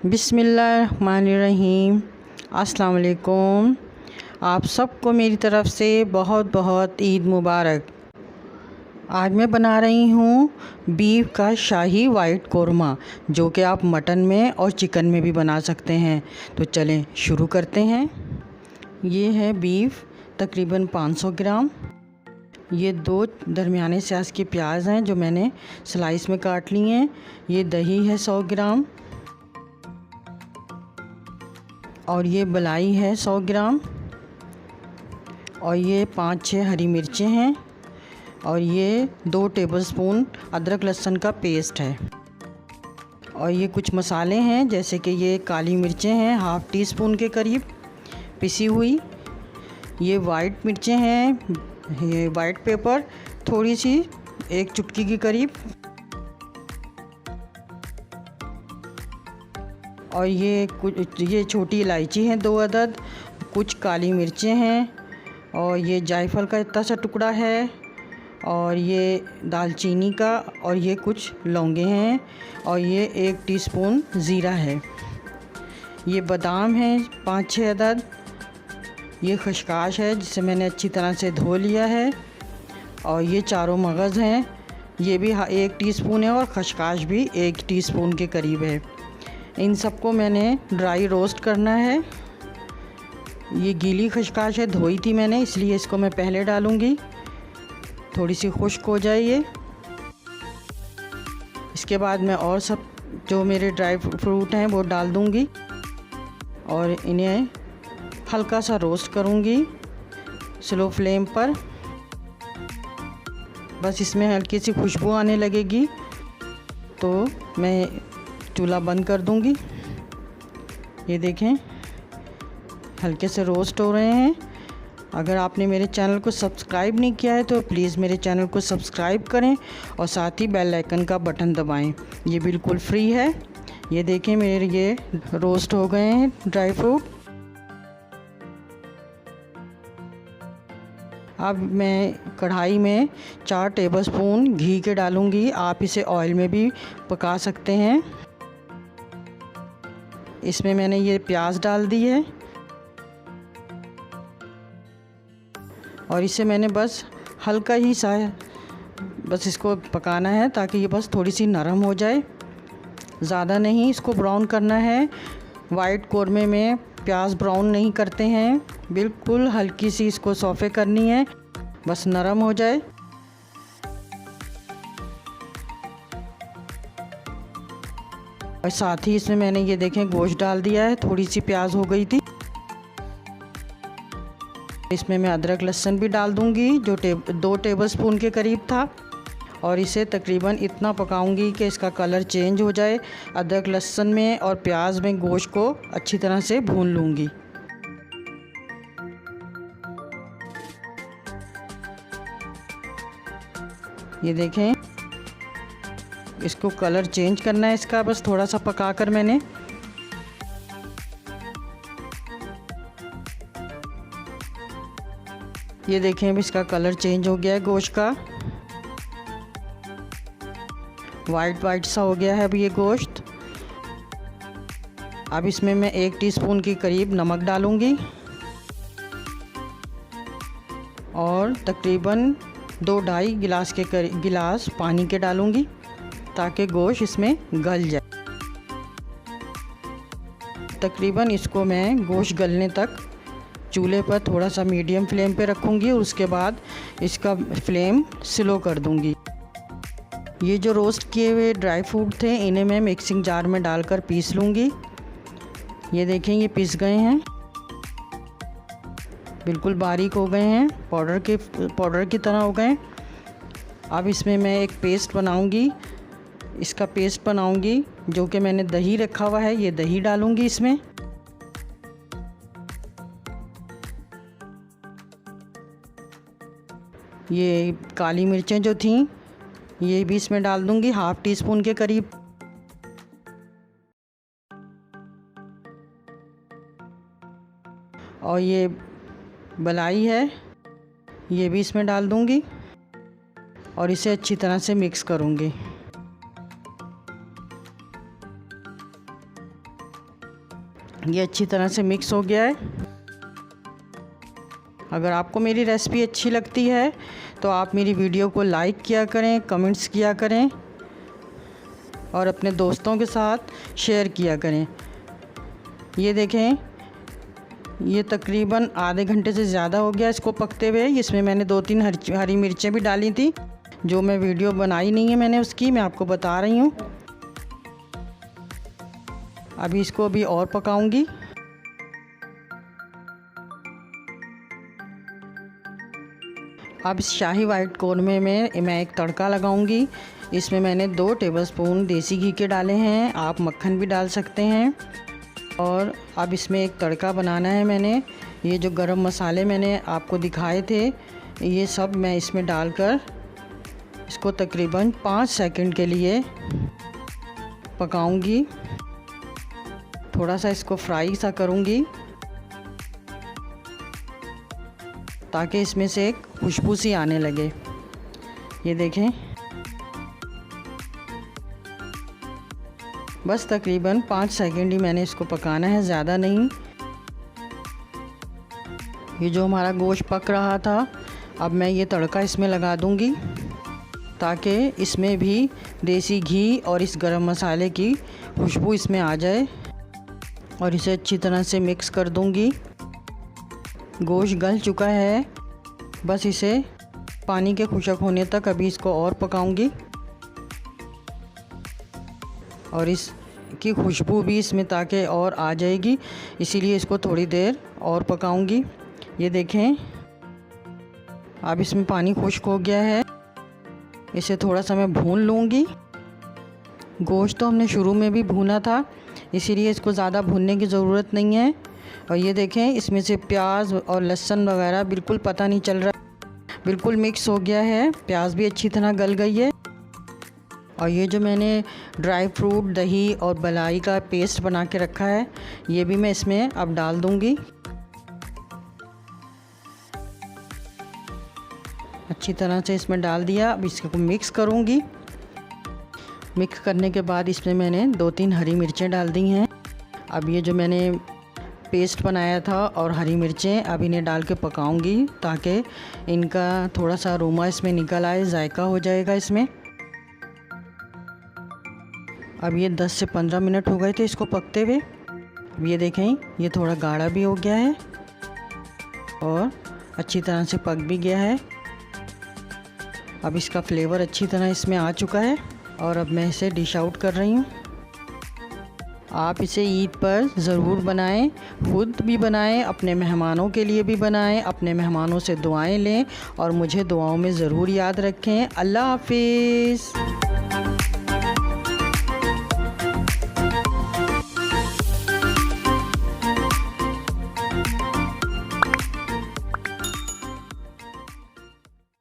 बिस्मिल्लाहिर्रहमानिर्रहीम। अस्सलाम वालेकुम। आप सबको मेरी तरफ़ से बहुत बहुत ईद मुबारक। आज मैं बना रही हूँ बीफ का शाही वाइट कोरमा, जो कि आप मटन में और चिकन में भी बना सकते हैं। तो चलें शुरू करते हैं। ये है बीफ तकरीबन 500 ग्राम। ये 2 दरमियाने साइज़ के प्याज हैं जो मैंने स्लाइस में काट लिए हैं। ये दही है 100 ग्राम और ये मलाई है 100 ग्राम और ये 5-6 हरी मिर्चें हैं और ये 2 टेबलस्पून अदरक लहसुन का पेस्ट है। और ये कुछ मसाले हैं, जैसे कि ये काली मिर्चें हैं ½ टीस्पून के करीब पिसी हुई। ये वाइट मिर्चें हैं, ये वाइट पेपर थोड़ी सी 1 चुटकी के करीब। और ये छोटी इलायची हैं 2 अदद, कुछ काली मिर्चें हैं और ये जायफल का इतना सा टुकड़ा है और ये दालचीनी का और ये कुछ लौंगे हैं और ये 1 टीस्पून ज़ीरा है। ये बादाम हैं 5-6 अदद। ये खसकाश है जिसे मैंने अच्छी तरह से धो लिया है और ये चारों मगज़ हैं, ये भी 1 टीस्पून है और खसकाश भी 1 टीस्पून के करीब है। इन सबको मैंने ड्राई रोस्ट करना है। ये गीली खसकाश है, धोई थी मैंने, इसलिए इसको मैं पहले डालूँगी, थोड़ी सी खुश्क हो जाए ये। इसके बाद मैं और सब जो मेरे ड्राई फ्रूट हैं वो डाल दूँगी और इन्हें हल्का सा रोस्ट करूँगी स्लो फ्लेम पर। बस इसमें हल्की सी खुशबू आने लगेगी तो मैं चूल्हा बंद कर दूँगी। ये देखें हल्के से रोस्ट हो रहे हैं। अगर आपने मेरे चैनल को सब्सक्राइब नहीं किया है तो प्लीज़ मेरे चैनल को सब्सक्राइब करें और साथ ही बेल आइकन का बटन दबाएं। ये बिल्कुल फ्री है। ये देखें मेरे ये रोस्ट हो गए हैं ड्राई फ्रूट। अब मैं कढ़ाई में 4 टेबलस्पून घी के डालूँगी। आप इसे ऑयल में भी पका सकते हैं। इसमें मैंने ये प्याज डाल दी है और इसे मैंने बस हल्का ही सा बस इसको पकाना है ताकि ये बस थोड़ी सी नरम हो जाए, ज़्यादा नहीं इसको ब्राउन करना है। वाइट कोरमे में प्याज ब्राउन नहीं करते हैं, बिल्कुल हल्की सी इसको सौफ़े करनी है, बस नरम हो जाए। और साथ ही इसमें मैंने ये देखें गोश्त डाल दिया है, थोड़ी सी प्याज हो गई थी। इसमें मैं अदरक लहसुन भी डाल दूंगी जो 2 टेबलस्पून के करीब था और इसे तकरीबन इतना पकाऊंगी कि इसका कलर चेंज हो जाए। अदरक लहसुन में और प्याज में गोश्त को अच्छी तरह से भून लूँगी। ये देखें इसको कलर चेंज करना है इसका, बस थोड़ा सा पका कर मैंने। ये देखें अब इसका कलर चेंज हो गया है गोश्त का, वाइट सा हो गया है अब ये गोश्त। अब इसमें मैं 1 टीस्पून के करीब नमक डालूंगी और तकरीबन 2-2.5 गिलास पानी के डालूंगी ताकि गोश्त इसमें गल जाए। तकरीबन इसको मैं गोश्त गलने तक चूल्हे पर थोड़ा सा मीडियम फ्लेम पे रखूँगी और उसके बाद इसका फ्लेम स्लो कर दूँगी। ये जो रोस्ट किए हुए ड्राई फ्रूट थे इन्हें मैं मिक्सिंग जार में डालकर पीस लूँगी। ये देखें ये पीस गए हैं, बिल्कुल बारीक हो गए हैं, पाउडर की तरह हो गए। अब इसमें मैं एक पेस्ट बनाऊँगी, इसका पेस्ट बनाऊँगी जो कि मैंने दही रखा हुआ है, ये दही डालूँगी इसमें। ये काली मिर्चें जो थीं ये भी इसमें डाल दूँगी ½ टीस्पून के करीब। और ये मलाई है ये भी इसमें डाल दूँगी और इसे अच्छी तरह से मिक्स करूँगी। ये अच्छी तरह से मिक्स हो गया है। अगर आपको मेरी रेसिपी अच्छी लगती है तो आप मेरी वीडियो को लाइक किया करें, कमेंट्स किया करें और अपने दोस्तों के साथ शेयर किया करें। ये देखें, ये तकरीबन आधे घंटे से ज़्यादा हो गया इसको पकते हुए। इसमें मैंने 2-3 हरी मिर्चें भी डाली थी, जो मैं वीडियो बनाई नहीं है मैंने उसकी, मैं आपको बता रही हूँ। अभी इसको अभी और पकाऊंगी। अब शाही वाइट कौरमे में मैं एक तड़का लगाऊंगी। इसमें मैंने 2 टेबलस्पून देसी घी के डाले हैं, आप मक्खन भी डाल सकते हैं। और अब इसमें एक तड़का बनाना है मैंने। ये जो गरम मसाले मैंने आपको दिखाए थे, ये सब मैं इसमें डालकर इसको तकरीबन 5 सेकंड के लिए पकाऊंगी। थोड़ा सा इसको फ्राई सा करूंगी ताकि इसमें से एक खुशबू सी आने लगे। ये देखें, बस तकरीबन 5 सेकंड ही मैंने इसको पकाना है, ज़्यादा नहीं। ये जो हमारा गोश्त पक रहा था, अब मैं ये तड़का इसमें लगा दूंगी ताकि इसमें भी देसी घी और इस गरम मसाले की खुशबू इसमें आ जाए। और इसे अच्छी तरह से मिक्स कर दूंगी। गोश्त गल चुका है, बस इसे पानी के खुशक होने तक अभी इसको और पकाऊंगी और इसकी खुशबू भी इसमें ताकि और आ जाएगी, इसीलिए इसको थोड़ी देर और पकाऊंगी। ये देखें, अब इसमें पानी खुश्क हो गया है, इसे थोड़ा सा मैं भून लूँगी। गोश्त तो हमने शुरू में भी भूना था, इसीलिए इसको ज़्यादा भूनने की ज़रूरत नहीं है। और ये देखें, इसमें से प्याज और लहसुन वगैरह बिल्कुल पता नहीं चल रहा, बिल्कुल मिक्स हो गया है, प्याज भी अच्छी तरह गल गई है। और ये जो मैंने ड्राई फ्रूट, दही और मलाई का पेस्ट बना के रखा है, ये भी मैं इसमें अब डाल दूँगी। अच्छी तरह से इसमें डाल दिया। अब इसको मिक्स करूँगी। मिक्स करने के बाद इसमें मैंने 2-3 हरी मिर्चें डाल दी हैं। अब ये जो मैंने पेस्ट बनाया था और हरी मिर्चें, अब इन्हें डाल के पकाऊंगी ताकि इनका थोड़ा सा अरोमा इसमें निकल आए, जायका हो जाएगा इसमें। अब ये 10 से 15 मिनट हो गए थे इसको पकते हुए। अब ये देखें, ये थोड़ा गाढ़ा भी हो गया है और अच्छी तरह से पक भी गया है। अब इसका फ्लेवर अच्छी तरह इसमें आ चुका है और अब मैं इसे डिश आउट कर रही हूँ। आप इसे ईद पर ज़रूर बनाएं, खुद भी बनाएं, अपने मेहमानों के लिए भी बनाएं, अपने मेहमानों से दुआएं लें और मुझे दुआओं में ज़रूर याद रखें। अल्लाह हाफिज़।